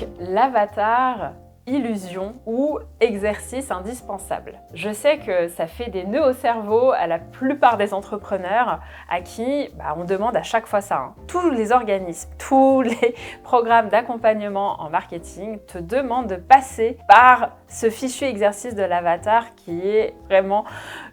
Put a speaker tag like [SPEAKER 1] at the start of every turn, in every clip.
[SPEAKER 1] donc l'avatar illusion ou exercice indispensable. Je sais que ça fait des nœuds au cerveau à la plupart des entrepreneurs à qui on demande à chaque fois ça. Tous les organismes, tous les programmes d'accompagnement en marketing te demandent de passer par ce fichu exercice de l'avatar qui est vraiment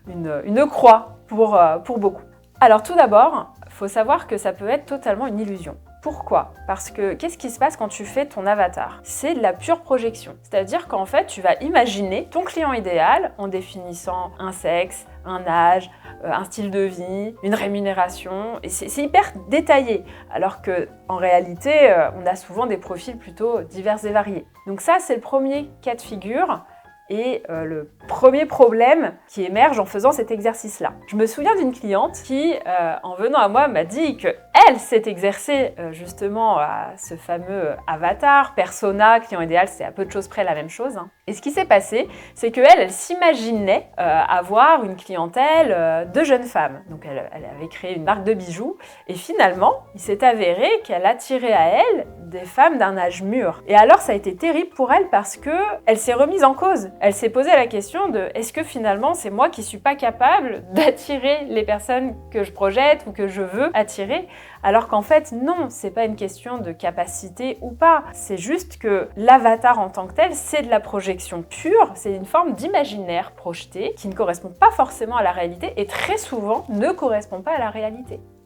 [SPEAKER 1] une croix pour beaucoup. Alors tout d'abord, il faut savoir que ça peut être totalement une illusion. Pourquoi ? Parce que qu'est-ce qui se passe quand tu fais ton avatar ? C'est de la pure projection. C'est-à-dire qu'en fait, tu vas imaginer ton client idéal en définissant un sexe, un âge, un style de vie, une rémunération. Et c'est hyper détaillé. Alors qu'en réalité, on a souvent des profils plutôt divers et variés. Donc ça, c'est le premier cas de figure. Et le premier problème qui émerge en faisant cet exercice-là. Je me souviens d'une cliente qui, en venant à moi, m'a dit qu'elle s'est exercée justement à ce fameux avatar, persona, client idéal, c'est à peu de choses près la même chose. Et ce qui s'est passé, c'est qu'elle s'imaginait avoir une clientèle de jeunes femmes. Donc elle avait créé une marque de bijoux et finalement, il s'est avéré qu'elle attirait à elle des femmes d'un âge mûr. Et alors ça a été terrible pour elle parce qu'elle s'est remise en cause. Elle s'est posé la question de est-ce que finalement c'est moi qui suis pas capable d'attirer les personnes que je projette ou que je veux attirer, alors qu'en fait non, c'est pas une question de capacité ou pas, c'est juste que l'avatar en tant que tel, c'est de la projection pure, c'est une forme d'imaginaire projeté qui ne correspond pas forcément à la réalité et très souvent ne correspond pas à la réalité.